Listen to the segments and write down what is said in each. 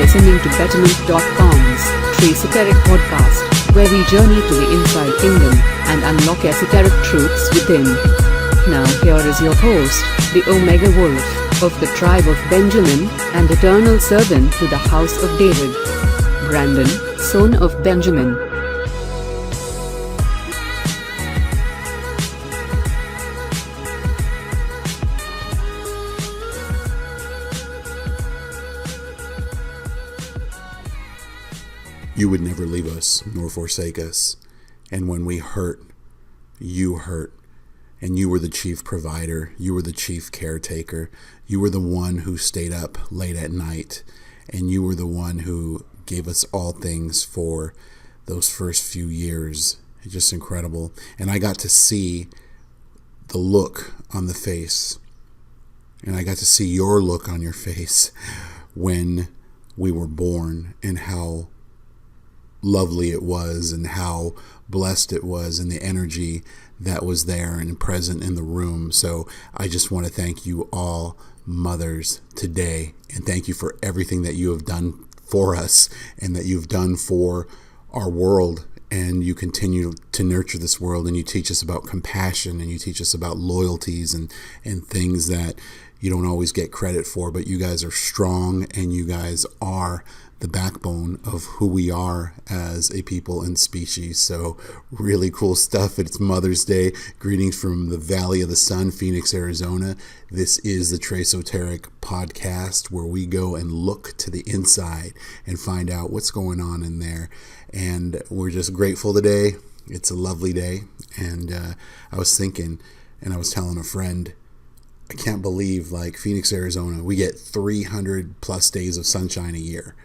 listening to Betterment.com's Tresoteric podcast, where we journey to the inside kingdom and unlock esoteric truths within. Now here is your host, the Omega Wolf, of the tribe of Benjamin, and eternal servant to the house of David, Brandon, son of Benjamin. You would never leave us nor forsake us. And when we hurt, you hurt. And you were the chief provider. You were the chief caretaker. You were the one who stayed up late at night. And you were the one who gave us all things for those first few years. It's just incredible. And I got to see the look on the face. And I got to see your look on your face when we were born, and how lovely it was, and how blessed it was, and the energy that was there and present in the room. So I just want to thank you all, mothers, today, and thank you for everything that you have done for us and that you've done for our world. And you continue to nurture this world, and you teach us about compassion, and you teach us about loyalties and things that you don't always get credit for, but you guys are strong, and you guys are the backbone of who we are as a people and species. So really cool stuff. It's Mother's Day. Greetings from the Valley of the Sun, Phoenix, Arizona. This is the Tresoteric podcast, where we go and look to the inside and find out what's going on in there. And we're just grateful today. It's a lovely day. And I was thinking, and I was telling a friend, I can't believe, like, Phoenix, Arizona, we get 300 plus days of sunshine a year.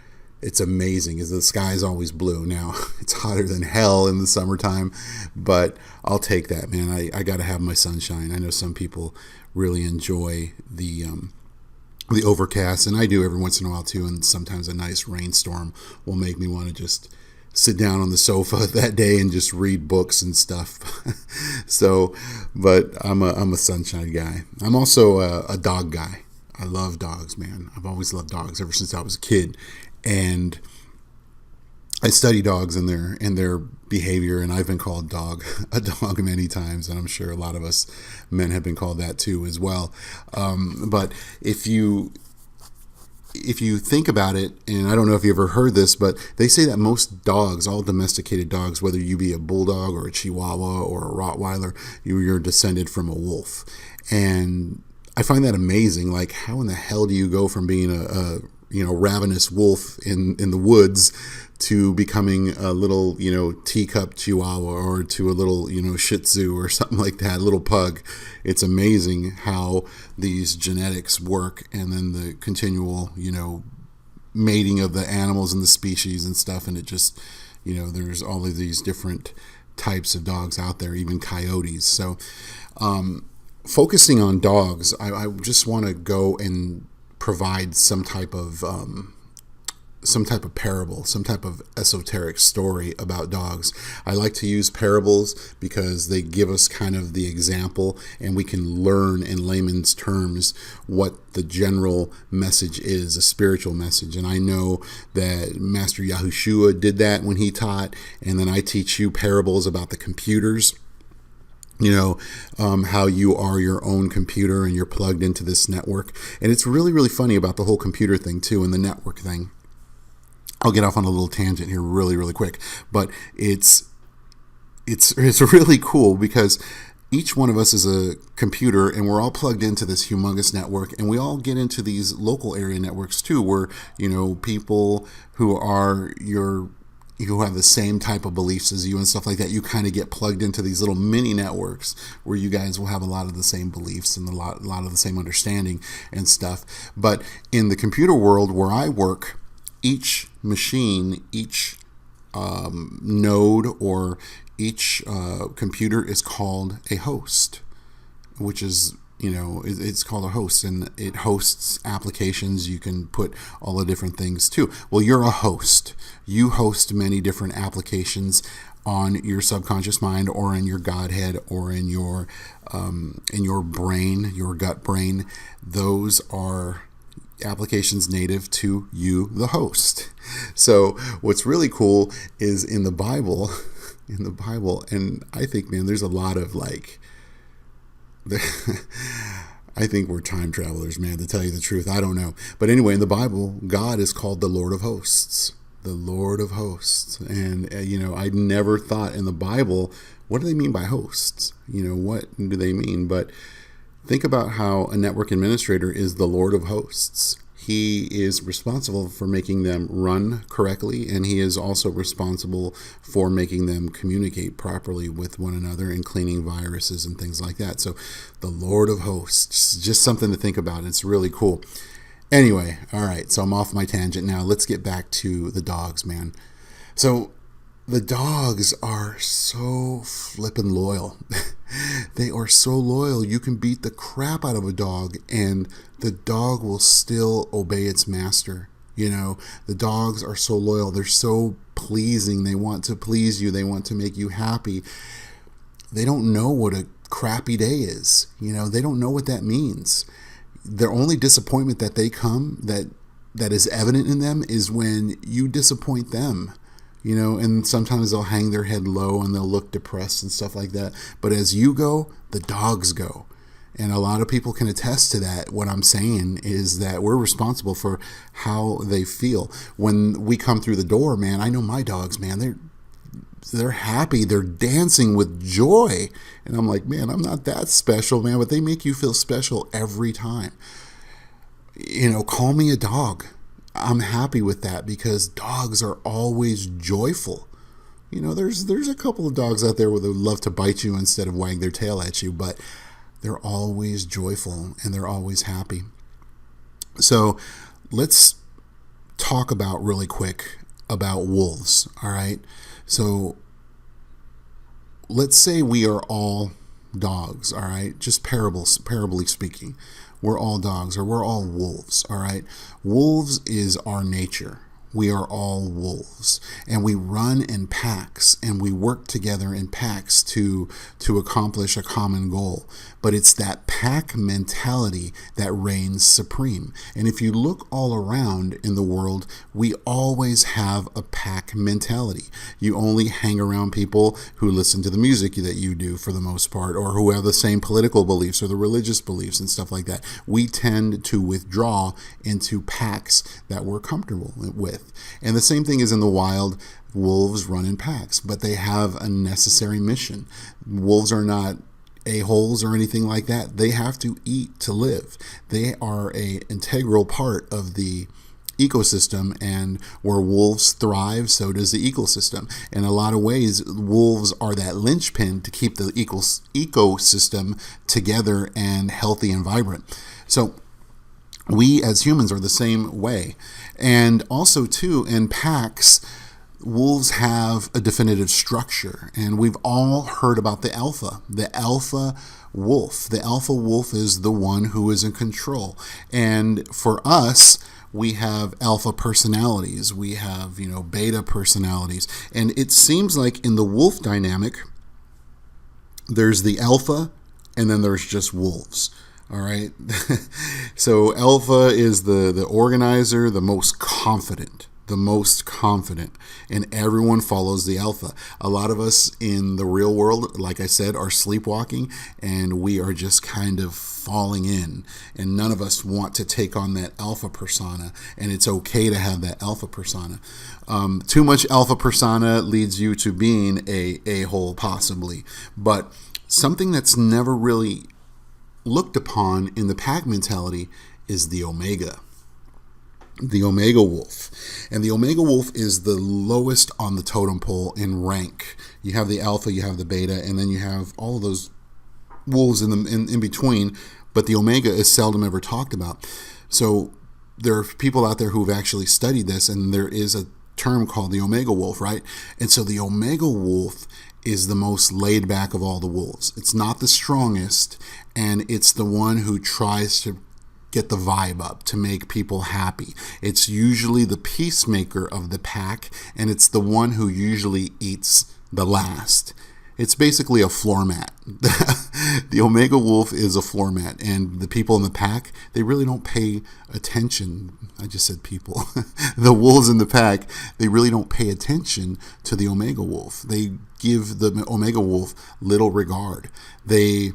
It's amazing, because the sky is always blue. Now, it's hotter than hell in the summertime, but I'll take that, man. I got to have my sunshine. I know some people really enjoy the overcast, and I do every once in a while too, and sometimes a nice rainstorm will make me want to just sit down on the sofa that day and just read books and stuff. So, but I'm a sunshine guy. I'm also a dog guy. I love dogs, man. I've always loved dogs ever since I was a kid. And I study dogs and their behavior, and I've been called a dog many times, and I'm sure a lot of us men have been called that too as well. But if you think about it, and I don't know if you ever heard this, but they say that most dogs, all domesticated dogs, whether you be a bulldog or a chihuahua or a Rottweiler, you're descended from a wolf. And I find that amazing. Like, how in the hell do you go from being a ravenous wolf in the woods to becoming a little, teacup chihuahua, or to a little, Shih Tzu or something like that, a little pug? It's amazing how these genetics work, and then the continual, mating of the animals and the species and stuff. And it just, there's all of these different types of dogs out there, even coyotes. So, focusing on dogs, I just want to go and provide some type of parable, some type of esoteric story about dogs. I like to use parables because they give us kind of the example, and we can learn in layman's terms what the general message is, a spiritual message. And I know that Master Yahushua did that when he taught, and then I teach you parables about the computers. How you are your own computer, and you're plugged into this network. And it's really, really funny about the whole computer thing too, and the network thing. I'll get off on a little tangent here really, really quick, but it's really cool, because each one of us is a computer, and we're all plugged into this humongous network, and we all get into these local area networks too, where, people who have the same type of beliefs as you and stuff like that, you kind of get plugged into these little mini networks where you guys will have a lot of the same beliefs and a lot of the same understanding and stuff. But in the computer world where I work, each machine, each node, or each computer is called a host, which is, it's called a host, and it hosts applications. You can put all the different things too. Well, you're a host. You host many different applications on your subconscious mind, or in your Godhead, or in your brain, your gut brain. Those are applications native to you, the host. So what's really cool is in the Bible, and I think, man, there's a lot of I think we're time travelers, man, to tell you the truth. I don't know. But anyway, in the Bible, God is called the Lord of hosts. The Lord of hosts. And, I never thought in the Bible, what do they mean by hosts? What do they mean? But think about how a network administrator is the Lord of hosts. He is responsible for making them run correctly, and he is also responsible for making them communicate properly with one another and cleaning viruses and things like that. So the Lord of hosts, just something to think about. It's really cool. Anyway, all right, so I'm off my tangent now. Let's get back to the dogs, man. So the dogs are so flippin' loyal. They are so loyal. You can beat the crap out of a dog and the dog will still obey its master. The dogs are so loyal. They're so pleasing. They want to please you. They want to make you happy. They don't know what a crappy day is. They don't know what that means. Their only disappointment that is evident in them is when you disappoint them. And sometimes they'll hang their head low and they'll look depressed and stuff like that. But as you go, the dogs go. And a lot of people can attest to that. What I'm saying is that we're responsible for how they feel. When we come through the door, man, I know my dogs, man, they're happy. They're dancing with joy. And I'm like, man, I'm not that special, man. But they make you feel special every time. Call me a dog. I'm happy with that because dogs are always joyful. There's a couple of dogs out there where they would love to bite you instead of wag their tail at you, but they're always joyful and they're always happy. So let's talk about really quick about wolves. All right. So let's say we are all dogs. All right. Just parably speaking. We're all dogs or we're all wolves, all right? Wolves is our nature. We are all wolves, and we run in packs, and we work together in packs to accomplish a common goal. But it's that pack mentality that reigns supreme. And if you look all around in the world, we always have a pack mentality. You only hang around people who listen to the music that you do for the most part, or who have the same political beliefs or the religious beliefs and stuff like that. We tend to withdraw into packs that we're comfortable with. And the same thing is in the wild. Wolves run in packs, but they have a necessary mission. Wolves are not a-holes or anything like that. They have to eat to live. They are an integral part of the ecosystem, and where wolves thrive, so does the ecosystem. In a lot of ways, wolves are that linchpin to keep the ecosystem together and healthy and vibrant. So we as humans are the same way. And also, too, in packs, wolves have a definitive structure. And we've all heard about the alpha wolf. The alpha wolf is the one who is in control. And for us, we have alpha personalities. We have, beta personalities. And it seems like in the wolf dynamic, there's the alpha and then there's just wolves. All right. So alpha is the organizer, the most confident, and everyone follows the alpha. A lot of us in the real world, like I said, are sleepwalking, and we are just kind of falling in, and none of us want to take on that alpha persona, and it's okay to have that alpha persona. Too much alpha persona leads you to being a-hole possibly, but something that's never really looked upon in the pack mentality is the omega wolf. And the omega wolf is the lowest on the totem pole in rank. You have the alpha, you have the beta, and then you have all of those wolves in between, but the omega is seldom ever talked about. So there are people out there who've actually studied this, and there is a term called the omega wolf, right? And so the omega wolf is the most laid back of all the wolves. It's not the strongest, and it's the one who tries to get the vibe up to make people happy. It's usually the peacemaker of the pack, and it's the one who usually eats the last. It's basically a floor mat. The Omega Wolf is a floor mat, and the people in the pack, they really don't pay attention. I just said people. The wolves in the pack, they really don't pay attention to the Omega Wolf. They give the Omega Wolf little regard. They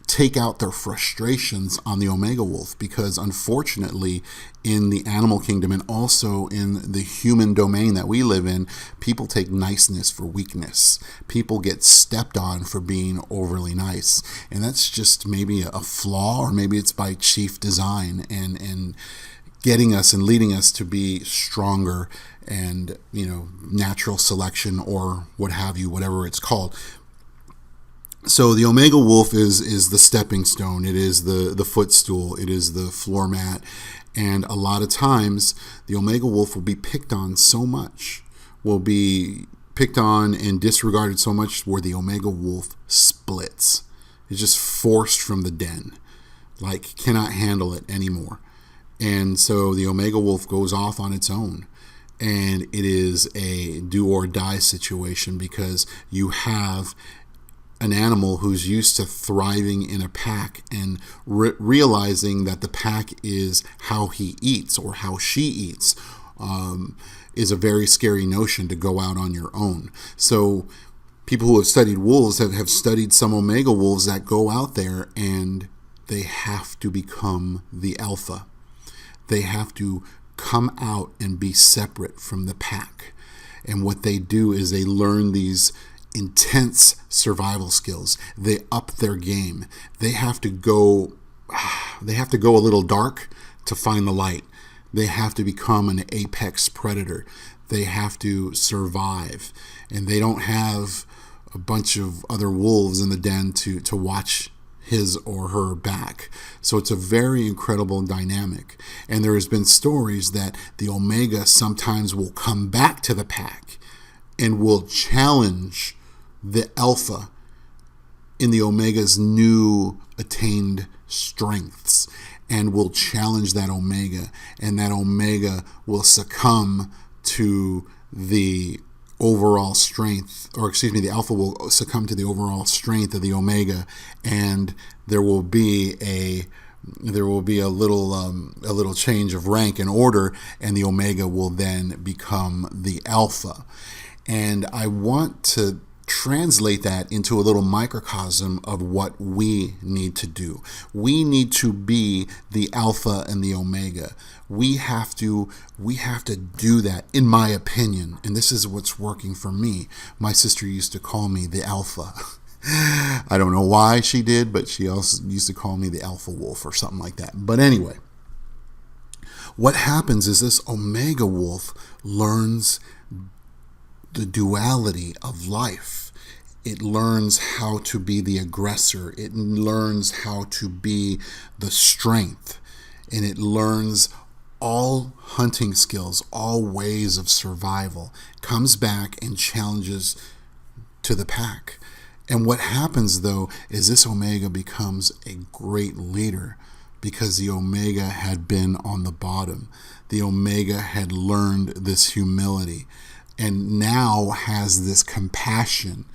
take out their frustrations on the Omega Wolf because, unfortunately, in the animal kingdom and also in the human domain that we live in, people take niceness for weakness. People get stepped on for being overly nice. And that's just maybe a flaw, or maybe it's by chief design and getting us and leading us to be stronger and, natural selection or what have you, whatever it's called. So the Omega Wolf is the stepping stone. It is the footstool. It is the floor mat. And a lot of times the Omega Wolf will be picked on so much, will be picked on and disregarded so much where the Omega Wolf splits. It's just forced from the den, like cannot handle it anymore. And so the Omega Wolf goes off on its own. And it is a do or die situation because you have an animal who's used to thriving in a pack and realizing that the pack is how he eats or how she eats is a very scary notion to go out on your own. So people who have studied wolves have studied some Omega wolves that go out there and they have to become the alpha. They have to come out and be separate from the pack. And what they do is they learn these intense survival skills. They up their game. They have to go a little dark to find the light. They have to become an apex predator. They have to survive. And they don't have a bunch of other wolves in the den to watch his or her back. So it's a very incredible dynamic. And there has been stories that the Omega sometimes will come back to the pack and will challenge the alpha in the Omega's new attained strengths, and will challenge that Omega, and that Omega will succumb to the overall strength, the alpha will succumb to the overall strength of the Omega, and there will be a little change of rank and order, and the Omega will then become the alpha. And I want to translate that into a little microcosm of what we need to do. We need to be the alpha and the Omega. We have to do that, in my opinion. And this is what's working for me. My sister used to call me the alpha. I don't know why she did, but she also used to call me the alpha wolf or something like that. But anyway, what happens is this Omega wolf learns the duality of life. It learns how to be the aggressor. It learns how to be the strength. And it learns all hunting skills, all ways of survival. Comes back and challenges to the pack. And what happens, though, is this Omega becomes a great leader because the Omega had been on the bottom. The Omega had learned this humility. And now has this compassion,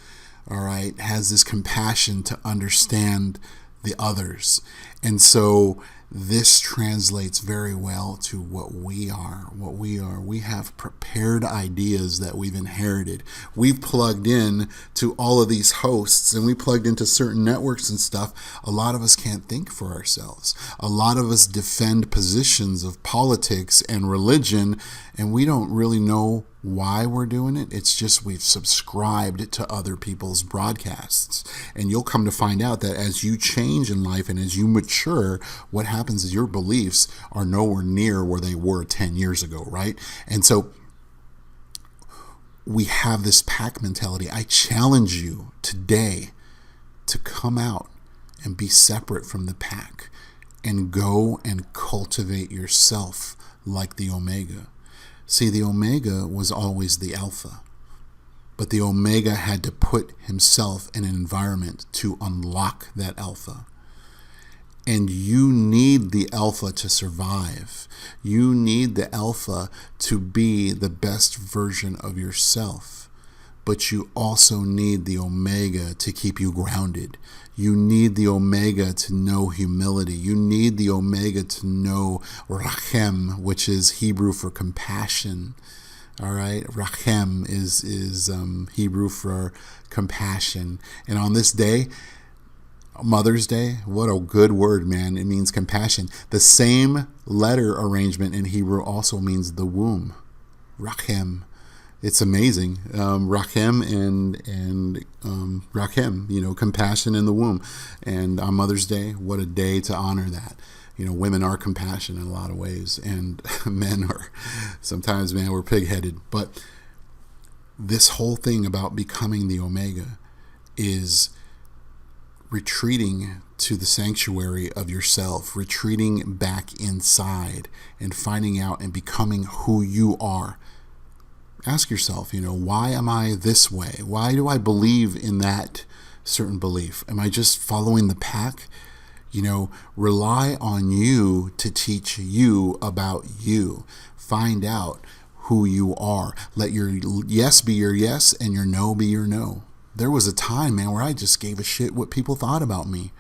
has this compassion to understand the others. And so this translates very well to what we are. We have prepared ideas that we've inherited. We've plugged in to all of these hosts, and we plugged into certain networks and stuff. A lot of us can't think for ourselves. A lot of us defend positions of politics and religion, and we don't really know why we're doing it. It's just we've subscribed to other people's broadcasts. And you'll come to find out that as you change in life and as you mature, what happens is your beliefs are nowhere near where they were 10 years ago, right? And so we have this pack mentality. I challenge you today to come out and be separate from the pack and go and cultivate yourself like the Omega. See, the Omega was always the alpha, but the Omega had to put himself in an environment to unlock that alpha. And you need the alpha to survive. You need the alpha to be the best version of yourself. but you also need the omega to keep you grounded. You need the omega to know humility. You need the omega to know rachem, which is Hebrew for compassion. All right, rachem is Hebrew for compassion. And on this day, Mother's Day, what a good word, man. It means compassion. The same letter arrangement in Hebrew also means the womb. Rachem. It's amazing. Rachem and Rachem, compassion in the womb. And on Mother's Day, what a day to honor that. Women are compassionate in a lot of ways, and men are sometimes, man, we're pig-headed. But this whole thing about becoming the omega is retreating to the sanctuary of yourself, retreating back inside and finding out and becoming who you are. Ask yourself, why am I this way? Why do I believe in that certain belief? Am I just following the pack? Rely on you to teach you about you. Find out who you are. Let your yes be your yes and your no be your no. There was a time, man, where I just gave a shit what people thought about me.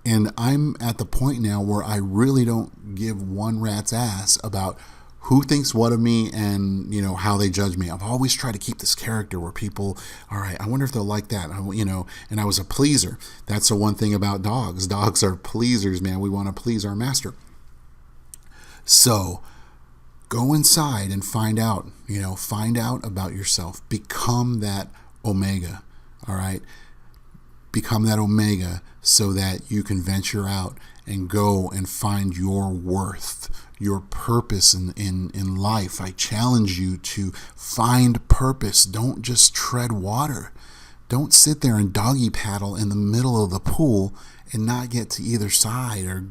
And I'm at the point now where I really don't give one rat's ass about who thinks what of me and, how they judge me. I've always tried to keep this character where people, all right, I wonder if they'll like that, and I was a pleaser. That's the one thing about dogs. Dogs are pleasers, man. We want to please our master. So go inside and find out about yourself. Become that omega, all right? Become that omega so that you can venture out and go and find your worth, your purpose in life. I challenge you to find purpose. Don't just tread water. Don't sit there and doggy paddle in the middle of the pool and not get to either side, or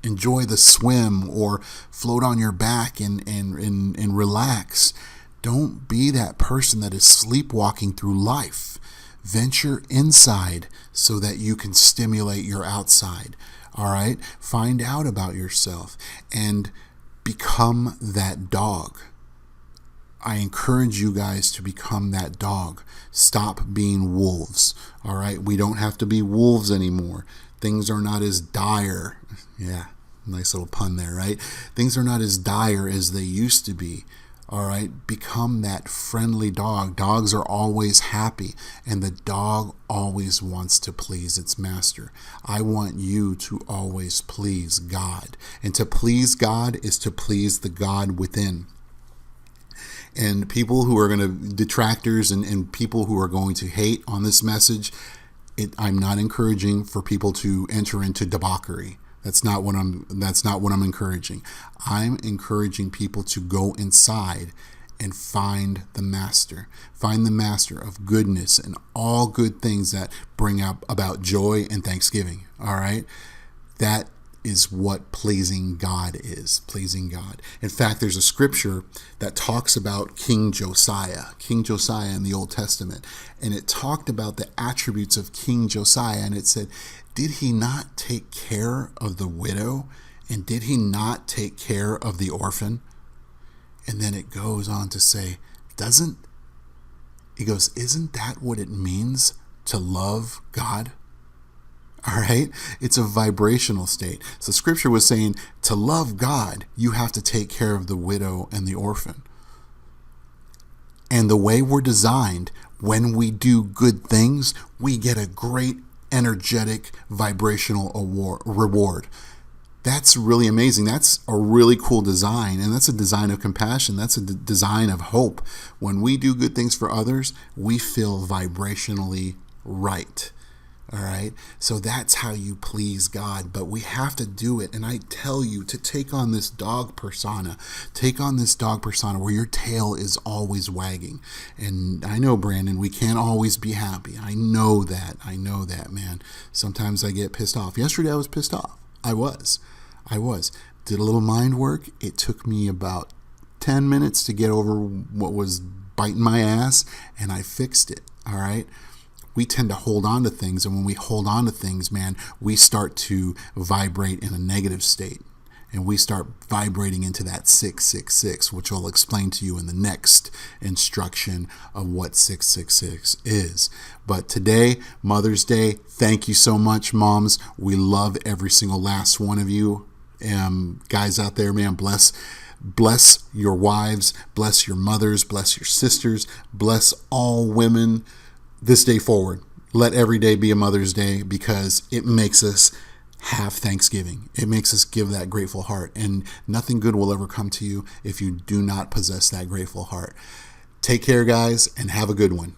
enjoy the swim, or float on your back and relax. Don't be that person that is sleepwalking through life. Venture inside so that you can stimulate your outside. All right? Find out about yourself and become that dog. I encourage you guys to become that dog. Stop being wolves. All right? We don't have to be wolves anymore. Things are not as dire. Yeah, nice little pun there, right? Things are not as dire as they used to be. All right, become that friendly dog. Dogs are always happy, and the dog always wants to please its master. I want you to always please God. And to please God is to please the God within. And people who are going to, detractors and people who are going to hate on this message, I'm not encouraging for people to enter into debauchery. That's not what I'm encouraging. I'm encouraging people to go inside and find the master. Find the master of goodness and all good things that bring up about joy and thanksgiving. All right? That is what pleasing God is. Pleasing God. In fact, there's a scripture that talks about King Josiah in the Old Testament. And it talked about the attributes of King Josiah. And it said, did he not take care of the widow? And did he not take care of the orphan? And then it goes on to say, isn't that what it means to love God? All right? It's a vibrational state. So scripture was saying to love God, you have to take care of the widow and the orphan. And the way we're designed, when we do good things, we get a great energetic vibrational reward. That's really amazing. That's a really cool design, and that's a design of compassion. That's a design of hope. When we do good things for others, we feel vibrationally right. All right? So that's how you please God, but we have to do it. And I tell you to take on this dog persona. Take on this dog persona where your tail is always wagging. And I know, Brandon, we can't always be happy. I know that, man. Sometimes I get pissed off. Yesterday I was pissed off. I was. Did a little mind work. It took me about 10 minutes to get over what was biting my ass, and I fixed it. All right? We tend to hold on to things, and when we hold on to things, man, we start to vibrate in a negative state. and we start vibrating into that 666, which I'll explain to you in the next instruction of what 666 is. But today, Mother's Day, thank you so much, moms. We love every single last one of you. Guys out there, man, bless your wives, bless your mothers, bless your sisters, bless all women this day forward. Let every day be a Mother's Day, because it makes us have Thanksgiving. It makes us give that grateful heart, and nothing good will ever come to you if you do not possess that grateful heart. Take care, guys, and have a good one.